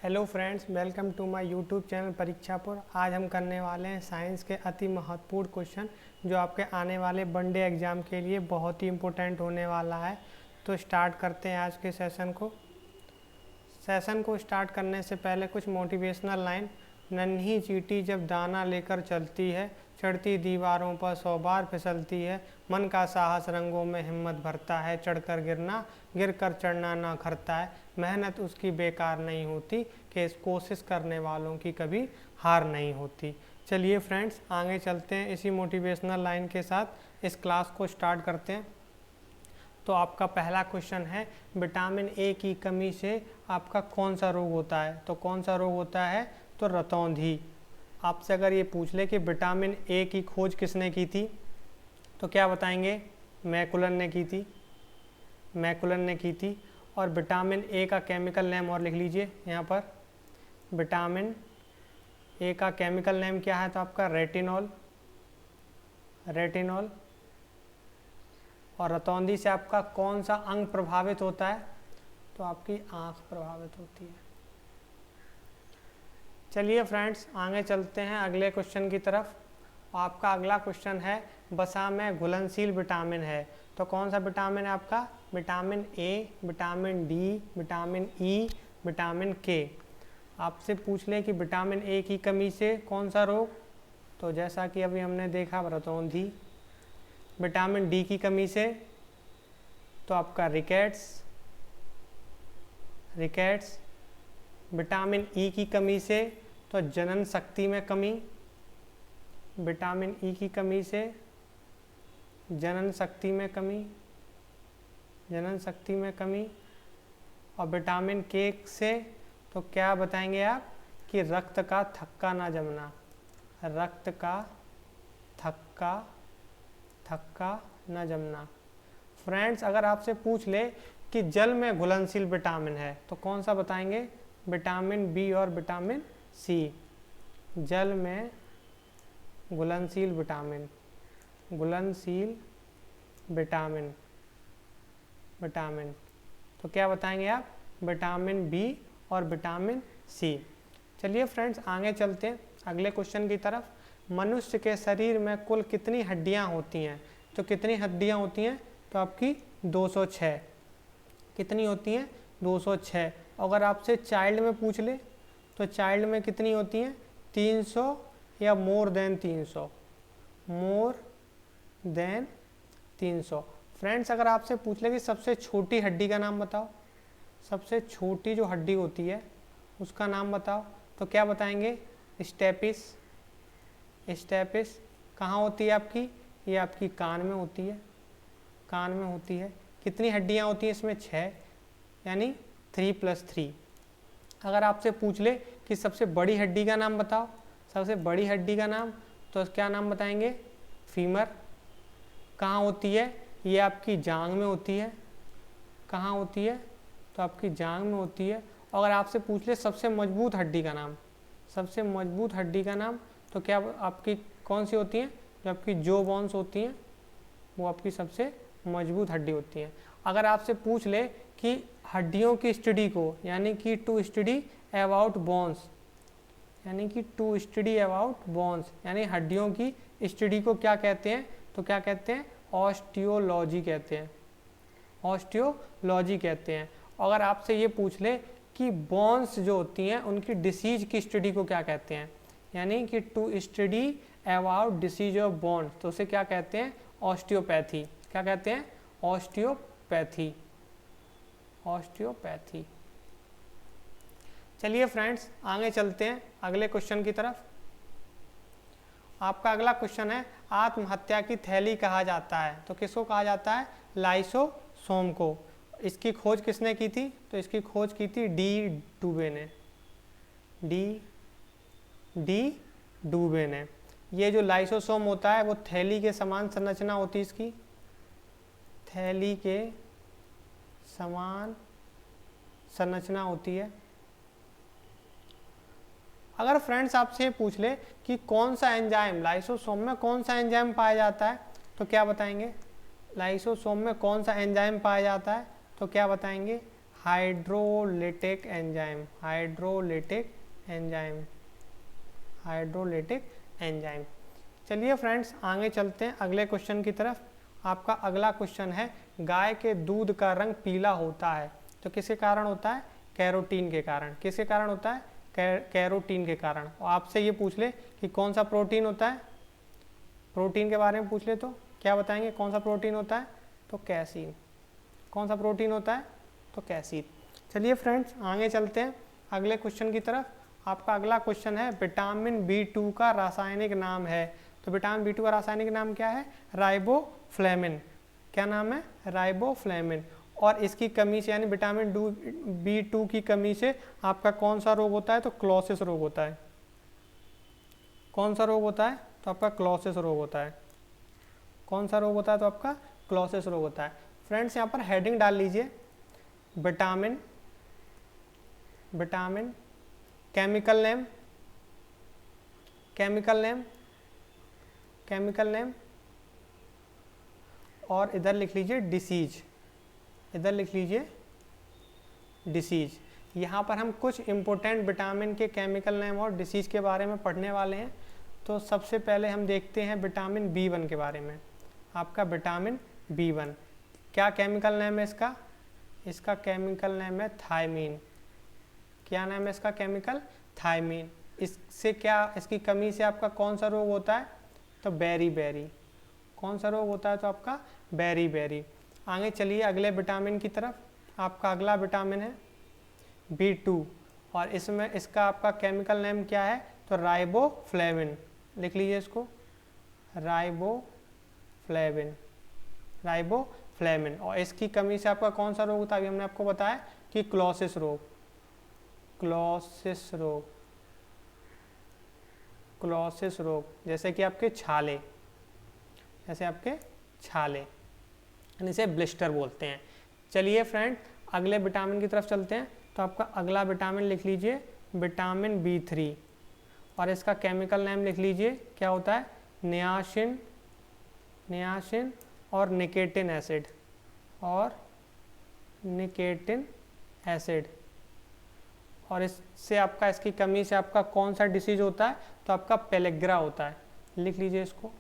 Hello friends, welcome to my YouTube channel Parikshapur. आज हम करने वाले हैं साइंस के अति महत्वपूर्ण क्वेश्चन जो आपके आने वाले वनडे एग्ज़ाम के लिए बहुत ही इम्पोर्टेंट होने वाला है। तो स्टार्ट करते हैं आज के सेशन को स्टार्ट करने से पहले कुछ मोटिवेशनल लाइन। नन्ही चींटी जब दाना लेकर चलती है, चढ़ती दीवारों पर 100 बार फिसलती है। मन का साहस रंगों में हिम्मत भरता है, चढ़कर गिरना गिर कर चढ़ना ना खरता है। मेहनत उसकी बेकार नहीं होती, कि कोशिश करने वालों की कभी हार नहीं होती। चलिए फ्रेंड्स, आगे चलते हैं। इसी मोटिवेशनल लाइन के साथ इस क्लास को स्टार्ट करते हैं। तो आपका पहला क्वेश्चन है, विटामिन ए की कमी से आपका कौन सा रोग होता है? तो कौन सा रोग होता है? तो रतौंधी। आपसे अगर ये पूछ ले कि विटामिन ए की खोज किसने की थी, तो क्या बताएंगे? मैकुलन ने की थी। और विटामिन ए का केमिकल नेम और लिख लीजिए यहाँ पर। विटामिन ए का केमिकल नेम क्या है? तो आपका रेटिनॉल। और रतौंधी से आपका कौन सा अंग प्रभावित होता है? तो आपकी आँख प्रभावित होती है। चलिए फ्रेंड्स, आगे चलते हैं अगले क्वेश्चन की तरफ। आपका अगला क्वेश्चन है, वसा में घुलनशील विटामिन है। तो कौन सा विटामिन है आपका? Vitamin A, vitamin D, vitamin E, vitamin के। आपसे पूछ ले कि विटामिन ए की कमी से कौन सा रोग? तो जैसा कि अभी हमने देखा, रतौंधी। विटामिन डी की कमी से तो आपका रिकेट्स। विटामिन ई की कमी से तो जनन शक्ति में कमी। विटामिन ई की कमी से जनन शक्ति में कमी। और विटामिन के से तो क्या बताएंगे आप? कि रक्त का थक्का ना जमना। फ्रेंड्स, अगर आपसे पूछ ले कि जल में घुलनशील विटामिन है, तो कौन सा बताएंगे? विटामिन बी और विटामिन सी। जल में घुलनशील विटामिन। तो क्या बताएंगे आप? विटामिन बी और विटामिन सी। चलिए फ्रेंड्स, आगे चलते हैं अगले क्वेश्चन की तरफ। मनुष्य के शरीर में कुल कितनी हड्डियां होती हैं? तो कितनी हड्डियां होती हैं? तो आपकी 206। कितनी होती हैं? 206। अगर आपसे चाइल्ड में पूछ ले तो चाइल्ड में कितनी होती हैं? 300 या मोर देन 300। फ्रेंड्स, अगर आपसे पूछ ले कि सबसे छोटी हड्डी का नाम बताओ, सबसे छोटी जो हड्डी होती है उसका नाम बताओ, तो क्या बताएंगे? स्टेपिस। कहाँ होती है आपकी? ये आपकी कान में होती है। कितनी हड्डियाँ होती हैं इसमें? 6, यानी 3+3। अगर आपसे पूछ ले कि सबसे बड़ी हड्डी का नाम बताओ, सबसे बड़ी हड्डी का नाम, तो क्या नाम बताएंगे? फीमर। कहाँ होती है? ये आपकी जांघ में होती है। कहाँ होती है? तो आपकी जांघ में होती है। अगर आपसे पूछ ले सबसे मजबूत हड्डी का नाम, तो क्या आपकी कौन सी होती है? जो आपकी जो बोन्स होती हैं, वो आपकी सबसे मजबूत हड्डी होती है। अगर आपसे पूछ ले कि हड्डियों की स्टडी को, यानी कि टू स्टडी अबाउट बोन्स, यानी हड्डियों की स्टडी को क्या कहते हैं? तो क्या कहते हैं? ऑस्टियोलॉजी कहते हैं। अगर आपसे ये पूछ ले कि बोन्स जो होती हैं उनकी डिसीज की स्टडी को क्या कहते हैं, यानी कि to study about disease of bone, तो उसे क्या कहते हैं? ऑस्टियोपैथी। क्या कहते हैं? ऑस्टियोपैथी। चलिए फ्रेंड्स, आगे चलते हैं अगले क्वेश्चन की तरफ। आपका अगला क्वेश्चन है, आत्महत्या की थैली कहा जाता है। तो किसको कहा जाता है? लाइसोसोम को। इसकी खोज किसने की थी? तो इसकी खोज की थी डी डूबे ने। ये जो लाइसोसोम होता है वो थैली के समान संरचना होती है इसकी। थैली के समान संरचना होती है। अगर फ्रेंड्स आपसे पूछ ले कि कौन सा एंजाइम, लाइसोसोम में कौन सा एंजाइम पाया जाता है, तो क्या बताएंगे? लाइसोसोम में कौन सा एंजाइम पाया जाता है? तो क्या बताएंगे? Hydrolytic enzyme, hydrolytic enzyme, hydrolytic enzyme. चलिए फ्रेंड्स आगे चलते हैं अगले क्वेश्चन की तरफ। आपका अगला क्वेश्चन है गाय के दूध का रंग पीला होता है तो किसके कारण होता है? कैरोटीन के कारण। किसके कारण होता है? कैरोटीन के कारण। और आपसे ये पूछ ले कि कौन सा प्रोटीन होता है, प्रोटीन के बारे में पूछ ले तो क्या बताएंगे? कौन सा प्रोटीन होता है? तो कैसीन। कौन सा प्रोटीन होता है? तो कैसीन। चलिए फ्रेंड्स आगे चलते हैं अगले क्वेश्चन की तरफ। आपका अगला क्वेश्चन है विटामिन B2 का रासायनिक नाम है। तो विटामिन B2 का रासायनिक नाम क्या है? राइबोफ्लेविन। क्या नाम है? राइबोफ्लेविन। और इसकी कमी से यानी विटामिन B2 की कमी से आपका कौन सा रोग होता है? तो क्लोसिस रोग होता है। कौन सा रोग होता है? तो आपका क्लोसिस रोग होता है। कौन सा रोग होता है? तो आपका क्लोसिस रोग होता है। फ्रेंड्स यहाँ पर हेडिंग डाल लीजिए vitamin, vitamin, chemical name, chemical name, chemical name, और इधर लिख लीजिए डिसीज, इधर लिख लीजिए डिसीज। यहाँ पर हम कुछ इम्पोर्टेंट विटामिन के केमिकल नेम और डिसीज के बारे में पढ़ने वाले हैं। तो सबसे पहले हम देखते हैं विटामिन B1 के बारे में। आपका विटामिन B1 क्या केमिकल नेम है इसका? इसका केमिकल नेम है थायमीन। क्या नाम है इसका? Chemical thiamine. इससे क्या, इसकी कमी से आपका कौन सा रोग होता है? तो बेरी बेरी। कौन सा रोग होता है? तो आपका बेरी बेरी। आगे चलिए अगले विटामिन की तरफ। आपका अगला विटामिन है B2 और इसमें इसका आपका केमिकल नेम क्या है? तो राइबोफ्लेविन। लिख लीजिए इसको, राइबोफ्लेविन, राइबोफ्लेविन। और इसकी कमी से आपका कौन सा रोग होता है? अभी हमने आपको बताया कि क्लोसिस रोग, क्लोसिस रोग, क्लोसिस रोग। जैसे कि आपके छाले, जैसे आपके छाले, इसे ब्लिस्टर बोलते हैं। चलिए फ्रेंड अगले विटामिन की तरफ चलते हैं। तो आपका अगला विटामिन लिख लीजिए विटामिन B3 और इसका केमिकल नेम लिख लीजिए क्या होता है? नियासिन, नियासिन और निकेटिन एसिड, और निकेटिन एसिड। और इससे आपका, इसकी कमी से आपका कौन सा डिसीज होता है? तो आपका पेलेग्रा होता है। लिख लीजिए इसको,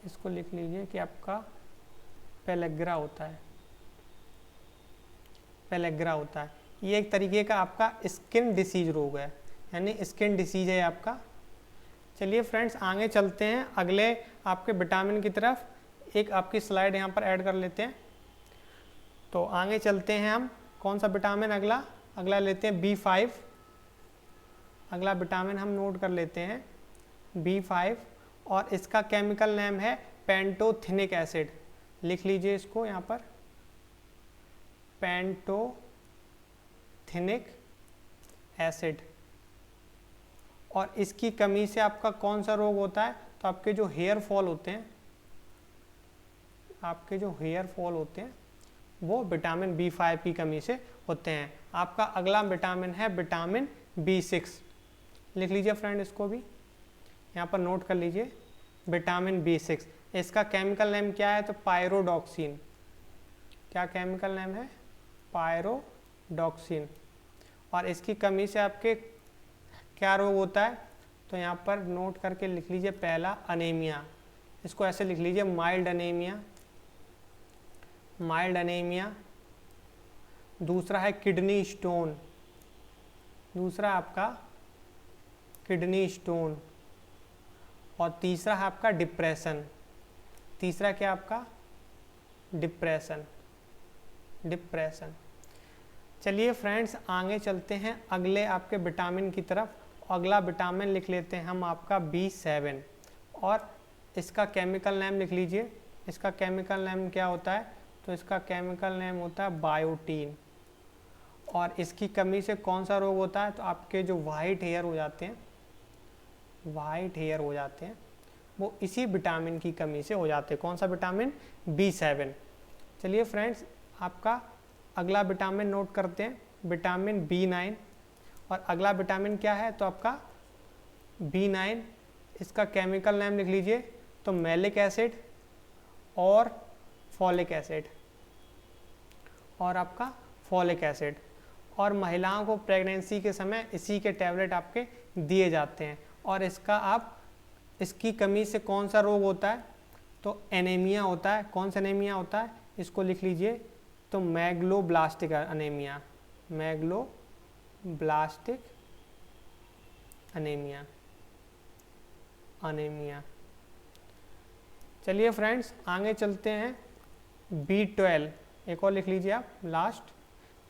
इसको लिख लीजिए कि आपका पेलेग्रा होता है, पेलेग्रा होता है। ये एक तरीके का आपका स्किन डिसीज रोग है, यानी स्किन डिसीज है आपका। चलिए फ्रेंड्स आगे चलते हैं अगले आपके विटामिन की तरफ। एक आपकी स्लाइड यहाँ पर ऐड कर लेते हैं। तो आगे चलते हैं हम, कौन सा विटामिन अगला? अगला लेते हैं B5। अगला विटामिन हम नोट कर लेते हैं B5 और इसका केमिकल नेम है पेंटोथिनिक एसिड। लिख लीजिए इसको यहाँ पर, पेंटोथिनिक एसिड। और इसकी कमी से आपका कौन सा रोग होता है? तो आपके जो हेयर फॉल होते हैं, आपके जो हेयर फॉल होते हैं वो विटामिन B5 की कमी से होते हैं। आपका अगला विटामिन है विटामिन B6। लिख लीजिए फ्रेंड इसको भी यहाँ पर नोट कर लीजिए, विटामिन B6। इसका केमिकल नेम क्या है? तो पायरोडॉक्सिन। क्या केमिकल नेम है? पायरोडॉक्सिन। और इसकी कमी से आपके क्या रोग होता है? तो यहाँ पर नोट करके लिख लीजिए पहला अनीमिया। इसको ऐसे लिख लीजिए माइल्ड अनीमिया, माइल्ड अनीमिया। दूसरा है किडनी स्टोन, दूसरा आपका किडनी स्टोन। और तीसरा है आपका डिप्रेशन। तीसरा क्या आपका? Depression, depression. चलिए फ्रेंड्स आगे चलते हैं अगले आपके विटामिन की तरफ। अगला विटामिन लिख लेते हैं हम आपका B7 और इसका केमिकल नेम लिख लीजिए। इसका केमिकल नेम क्या होता है? तो इसका केमिकल नेम होता है बायोटीन। और इसकी कमी से कौन सा रोग होता है? तो आपके जो वाइट हेयर हो जाते हैं, वाइट हेयर हो जाते हैं, वो इसी विटामिन की कमी से हो जाते हैं। कौन सा विटामिन? B7। चलिए फ्रेंड्स आपका अगला विटामिन नोट करते हैं, विटामिन B9। और अगला विटामिन क्या है? तो आपका B9। इसका केमिकल नेम लिख लीजिए तो मैलिक एसिड और फॉलिक एसिड, और आपका फॉलिक एसिड। और महिलाओं को प्रेगनेंसी के समय इसी के टैबलेट आपके दिए जाते हैं। और इसकी कमी से कौन सा रोग होता है? तो एनीमिया होता है। कौन सा एनीमिया होता है? इसको लिख लीजिए, तो मैग्लोब्लास्टिक एनीमिया, मैग्लोब्लास्टिक एनीमिया। चलिए फ्रेंड्स आगे चलते हैं। B12 एक और लिख लीजिए आप लास्ट,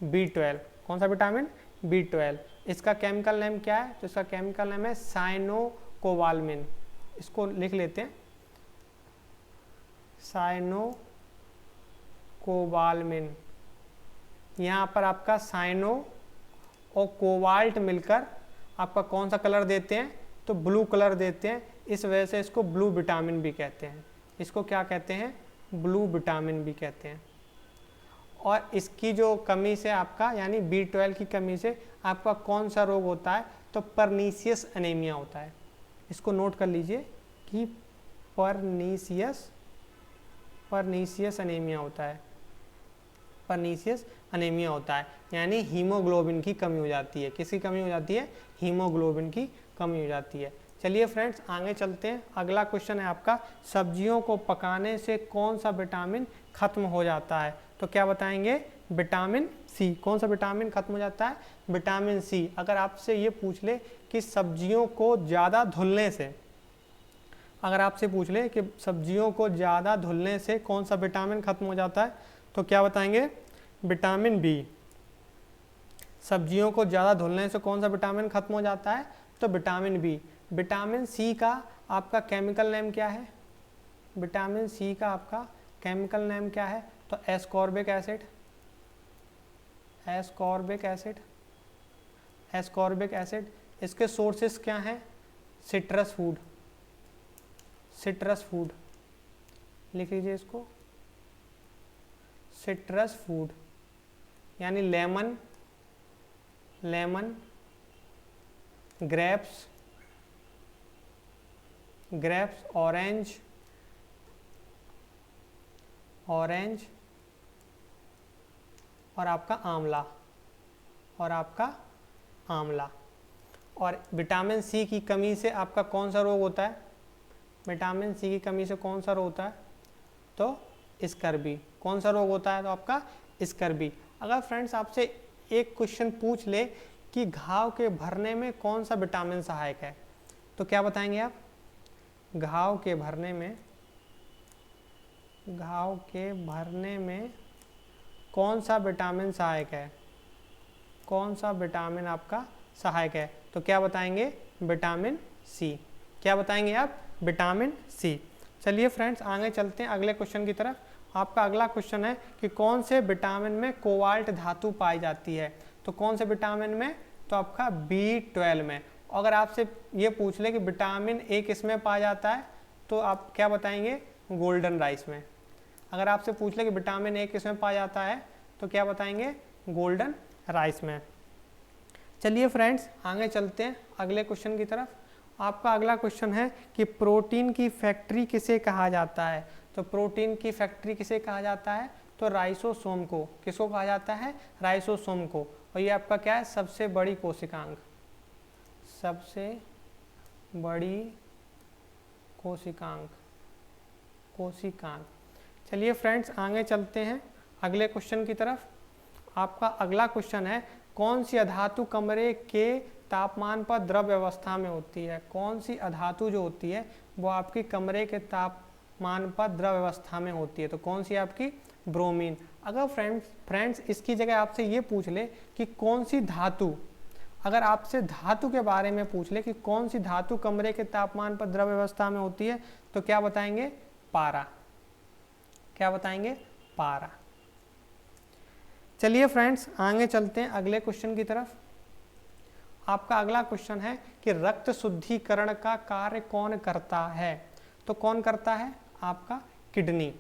B12 कौन सा विटामिन? B12। इसका केमिकल नेम क्या है? तो इसका केमिकल नेम है साइनोकोबाल्मिन। इसको लिख लेते हैं, साइनोकोबाल्मिन। यहाँ पर आपका साइनो और कोबाल्ट मिलकर आपका कौन सा कलर देते हैं? तो ब्लू कलर देते हैं। इस वजह से इसको ब्लू विटामिन भी कहते हैं। इसको क्या कहते हैं? ब्लू विटामिन भी कहते हैं। और इसकी जो कमी से आपका यानी B12 की कमी से आपका कौन सा रोग होता है? तो परनीसियस एनीमिया होता है। इसको नोट कर लीजिए कि परनीसियस एनीमिया होता है। परनीसियस एनीमिया होता है यानी हीमोग्लोबिन की कमी हो जाती है। किसकी कमी हो जाती है? हीमोग्लोबिन की कमी हो जाती है। चलिए फ्रेंड्स आगे चलते हैं। अगला क्वेश्चन है आपका, सब्जियों को पकाने से कौन सा विटामिन खत्म हो जाता है? तो क्या बताएंगे? Vitamin C. कौन सा विटामिन खत्म हो जाता है? Vitamin C. अगर आपसे ये पूछ ले कि सब्जियों को ज़्यादा धुलने से, अगर आपसे पूछ ले कि सब्जियों को ज़्यादा धुलने से कौन सा विटामिन खत्म हो जाता है, तो क्या बताएंगे? Vitamin B. सब्जियों को ज़्यादा धुलने से कौन सा विटामिन खत्म हो जाता है? तो विटामिन बी। विटामिन सी का आपका केमिकल नेम क्या है? विटामिन सी का आपका केमिकल नेम क्या है? तो एस्कॉर्बिक एसिड। Ascorbic acid. इसके सोर्सेस क्या हैं? Citrus food. लिख लीजिए इसको, सिट्रस फूड यानी लेमन, ग्रेप्स, ऑरेंज और आपका आंवला। और विटामिन सी की कमी से आपका कौन सा रोग होता है? विटामिन सी की कमी से कौन सा रोग होता है? तो स्कर्वी। कौन सा रोग होता है? तो आपका स्कर्वी। अगर फ्रेंड्स आपसे एक क्वेश्चन पूछ ले कि घाव के भरने में कौन सा विटामिन सहायक है, तो क्या बताएंगे आप? घाव के भरने में कौन सा विटामिन सहायक है? कौन सा विटामिन आपका सहायक है? तो क्या बताएंगे? Vitamin C. क्या बताएंगे आप? Vitamin C. चलिए फ्रेंड्स आगे चलते हैं अगले क्वेश्चन की तरफ। आपका अगला क्वेश्चन है कि कौन से विटामिन में कोबाल्ट धातु पाई जाती है? तो कौन से विटामिन में? तो आपका B12 में। अगर आपसे ये पूछ ले कि विटामिन ए किस में पाया जाता है, तो आप क्या बताएंगे? गोल्डन राइस में। अगर आपसे पूछ ले कि विटामिन ए किस में पाया जाता है, तो क्या बताएंगे? गोल्डन राइस में। चलिए फ्रेंड्स आगे चलते हैं अगले क्वेश्चन की तरफ। आपका अगला क्वेश्चन है कि प्रोटीन की फैक्ट्री किसे कहा जाता है? तो प्रोटीन की फैक्ट्री किसे कहा जाता है? तो राइसोसोम को। किसको कहा जाता है? राइसोसोम को। और ये आपका क्या है? सबसे बड़ी कोशिकांग। चलिए फ्रेंड्स आगे चलते हैं अगले क्वेश्चन की तरफ। आपका अगला क्वेश्चन है, कौन सी अधातु कमरे के तापमान पर द्रव अवस्था में होती है? कौन सी अधातु जो होती है वो आपकी कमरे के तापमान पर द्रव अवस्था में होती है? तो कौन सी आपकी? ब्रोमीन। अगर फ्रेंड्स इसकी जगह आपसे ये पूछ ले कि कौन सी धातु, अगर आपसे धातु के बारे में पूछ ले कि कौन सी धातु कमरे के तापमान पर द्रव अवस्था में होती है, तो क्या बताएंगे? पारा। क्या बताएंगे? पारा। चलिए फ्रेंड्स आगे चलते हैं अगले क्वेश्चन की तरफ। आपका अगला क्वेश्चन है कि रक्त शुद्धिकरण का कार्य कौन करता है? तो कौन करता है? आपका किडनी।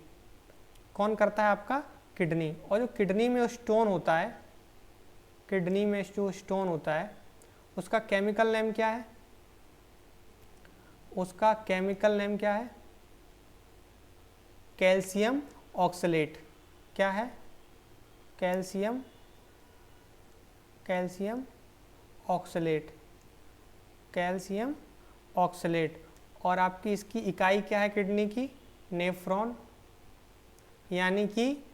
कौन करता है? आपका किडनी। और जो किडनी में स्टोन होता है, किडनी में जो स्टोन होता है उसका केमिकल नेम क्या है? उसका केमिकल नेम क्या है? Calcium oxalate. क्या है? Calcium calcium oxalate, calcium oxalate. और आपकी इसकी इकाई क्या है किडनी की? नेफ्रॉन। यानी कि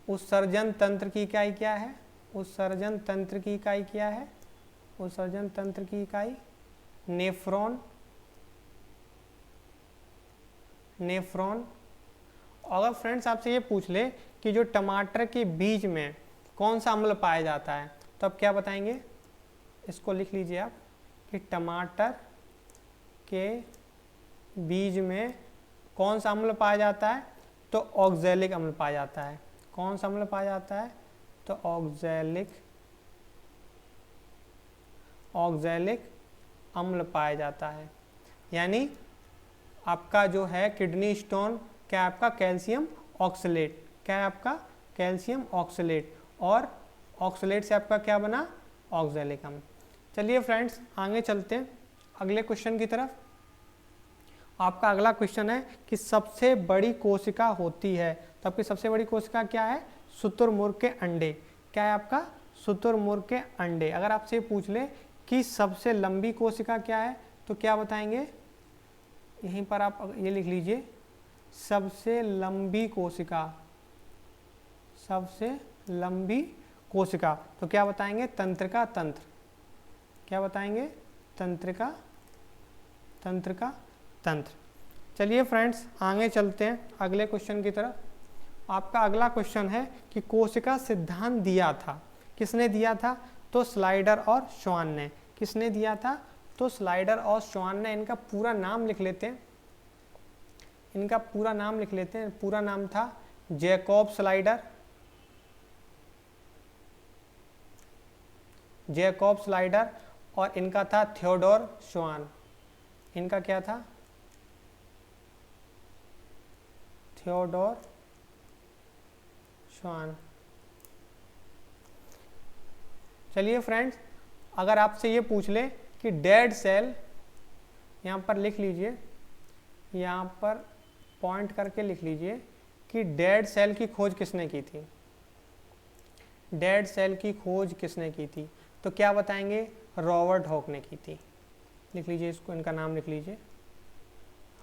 उत्सर्जन तंत्र की इकाई क्या है? उत्सर्जन तंत्र की इकाई क्या है? उत्सर्जन तंत्र की इकाई नेफ्रॉन, नेफ्रॉन। अगर फ्रेंड्स आपसे ये पूछ ले कि जो टमाटर के बीज में कौन सा अम्ल पाया जाता है, तो आप क्या बताएंगे? इसको लिख लीजिए आप कि टमाटर के बीज में कौन सा अम्ल पाया जाता है? तो ऑक्सैलिक अम्ल पाया जाता है। कौन सा अम्ल पाया जाता है? तो ऑक्सैलिक अम्ल पाया जाता है। यानी आपका जो है किडनी स्टोन क्या है? आपका कैल्शियम ऑक्सलेट। क्या है आपका? Calcium oxalate. और ऑक्सलेट से आपका क्या बना? ऑक्सैलिक अम्ल। चलिए फ्रेंड्स आगे चलते हैं अगले क्वेश्चन की तरफ। आपका अगला क्वेश्चन है कि सबसे बड़ी कोशिका होती है, तो आपकी सबसे बड़ी कोशिका क्या है? शुतुरमुर्ग के अंडे। क्या है आपका? शुतुरमुर्ग के अंडे। अगर आपसे पूछ ले कि सबसे लंबी कोशिका क्या है, तो क्या बताएंगे? यहीं पर आप ये लिख लीजिए, सबसे लंबी कोशिका, सबसे लंबी कोशिका। तो क्या बताएंगे? तंत्रिका तंत्र। क्या बताएंगे? तंत्रिका तंत्र। चलिए फ्रेंड्स आगे चलते हैं अगले क्वेश्चन की तरफ। आपका अगला क्वेश्चन है कि कोशिका सिद्धांत दिया था, किसने दिया था? तो स्लाइडर और श्वान ने। किसने दिया था? तो स्लाइडर और श्वान ने। इनका पूरा नाम लिख लेते हैं, इनका पूरा नाम लिख लेते हैं। पूरा नाम था जैकब स्लाइडर, जैकब स्लाइडर। और इनका था थियोडोर श्वान। इनका क्या था? थियोडोर श्वान। चलिए फ्रेंड्स अगर आपसे ये पूछ ले कि डेड सेल, यहाँ पर लिख लीजिए, यहाँ पर पॉइंट करके लिख लीजिए कि डेड सेल की खोज किसने की थी? डेड सेल की खोज किसने की थी? तो क्या बताएंगे? रॉबर्ट हॉक ने की थी। लिख लीजिए इसको, इनका नाम लिख लीजिए,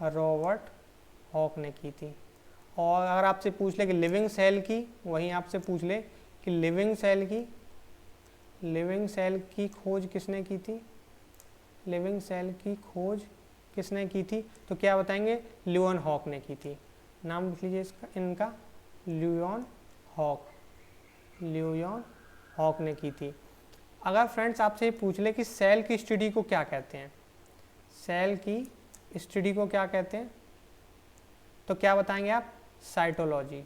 रॉबर्ट हॉक ने की थी। और अगर आपसे पूछ ले कि लिविंग सेल की, वहीं आपसे पूछ ले कि लिविंग सेल की खोज किसने की थी? लिविंग सेल की खोज किसने की थी? तो क्या बताएंगे? लियोन हॉक ने की थी। नाम लिख लीजिए इसका, इनका लियोन हॉक, लियोन हॉक ने की थी। अगर फ्रेंड्स आपसे पूछ ले कि सेल की स्टडी को क्या कहते हैं? सेल की स्टडी को क्या कहते हैं? तो क्या बताएंगे आप? Cytology,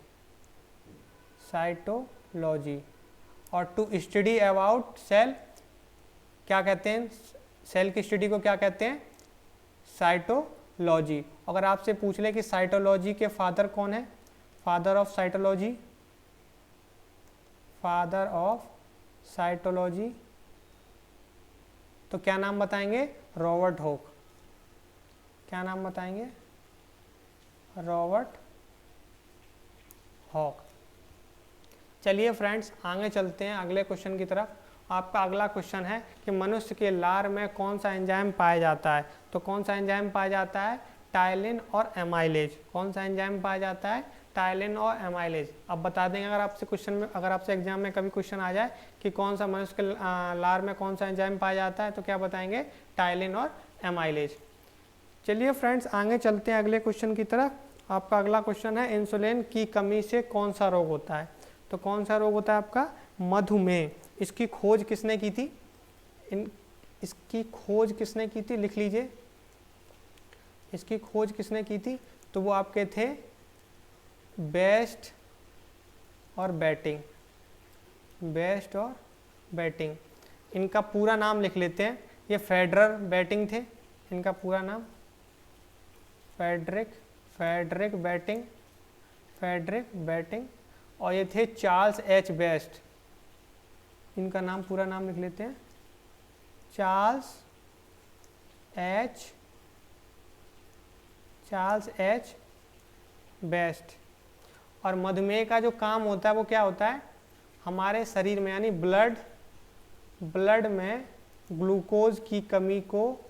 cytology. और टू स्टडी अबाउट सेल क्या कहते हैं? सेल की स्टडी को क्या कहते हैं? साइटोलॉजी। अगर आपसे पूछ ले कि साइटोलॉजी के फादर कौन है? Father of cytology, father of cytology, तो क्या नाम बताएंगे? Robert Hooke. क्या नाम बताएंगे? Robert hoc. चलिए फ्रेंड्स आगे चलते हैं अगले क्वेश्चन की तरफ। आपका अगला क्वेश्चन है कि मनुष्य के लार में कौन सा एंजाइम पाया जाता है? तो कौन सा एंजाइम पाया जाता है? टाइलिन और एमाइलेज। कौन सा एंजाइम पाया जाता है? टाइलिन और एमाइलेज। अब बता देंगे अगर आपसे क्वेश्चन में, अगर आपसे एग्जाम में कभी क्वेश्चन आ जाए कि कौन सा मनुष्य के लार में कौन सा एंजाइम पाया जाता है, तो क्या बताएंगे? टाइलिन और एमाइलेज। चलिए फ्रेंड्स आगे चलते हैं अगले क्वेश्चन की तरफ। आपका अगला क्वेश्चन है इंसुलिन की कमी से कौन सा रोग होता है? तो कौन सा रोग होता है आपका? मधुमेह। इसकी खोज किसने की थी? इसकी खोज किसने की थी? लिख लीजिए, इसकी खोज किसने की थी? तो वो आपके थे बेस्ट और बैटिंग, बेस्ट और बैटिंग। इनका पूरा नाम लिख लेते हैं। ये फेडरर बैटिंग थे, इनका पूरा नाम फेडरिक बैटिंग। और ये थे चार्ल्स एच बेस्ट। इनका नाम, पूरा नाम लिख लेते हैं, चार्ल्स एच बेस्ट। और मधुमेह का जो काम होता है वो क्या होता है? हमारे शरीर में यानी ब्लड ब्लड में ग्लूकोज की कमी को,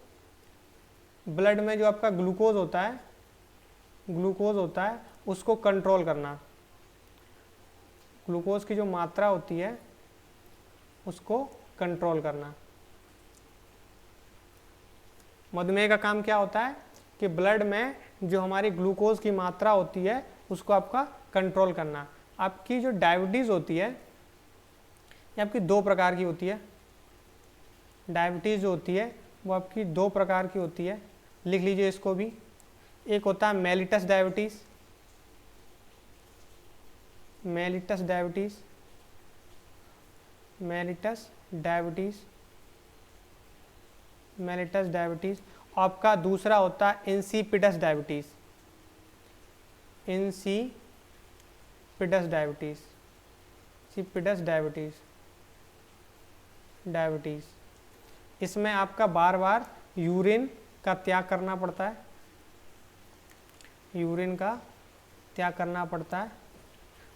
ब्लड में जो आपका ग्लूकोज होता है उसको कंट्रोल करना। ग्लूकोज की जो मात्रा होती है उसको कंट्रोल करना। मधुमेह का काम क्या होता है कि ब्लड में जो हमारी ग्लूकोज की मात्रा होती है उसको आपका कंट्रोल करना। आपकी जो डायबिटीज़ होती है ये आपकी दो प्रकार की होती है। डायबिटीज़ जो होती है वो आपकी दो प्रकार की होती है, लिख लीजिए इसको भी। एक होता है mellitus diabetes, mellitus diabetes, mellitus diabetes, mellitus diabetes. आपका दूसरा होता है insipidus diabetes, insipidus diabetes, insipidus diabetes. इसमें आपका बार बार यूरिन का त्याग करना पड़ता है, यूरिन का त्याग करना पड़ता है।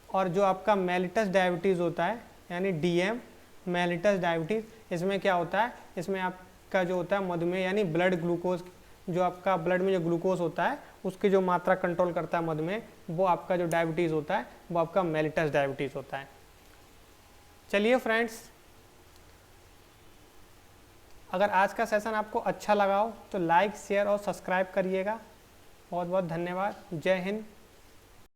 और जो आपका मेलिटस डायबिटीज़ होता है यानी डीएम मेलिटस डायबिटीज़, इसमें क्या होता है, इसमें आपका जो होता है मधुमेह यानी ब्लड ग्लूकोज, जो आपका ब्लड में जो ग्लूकोज होता है उसकी जो मात्रा कंट्रोल करता है मधुमेह, वो आपका जो डायबिटीज़ होता है वो आपका मेलिटस डायबिटीज़ होता है। चलिए फ्रेंड्स, अगर आज का सेशन आपको अच्छा लगा हो तो लाइक, शेयर और सब्सक्राइब करिएगा। बहुत बहुत धन्यवाद। जय हिंद।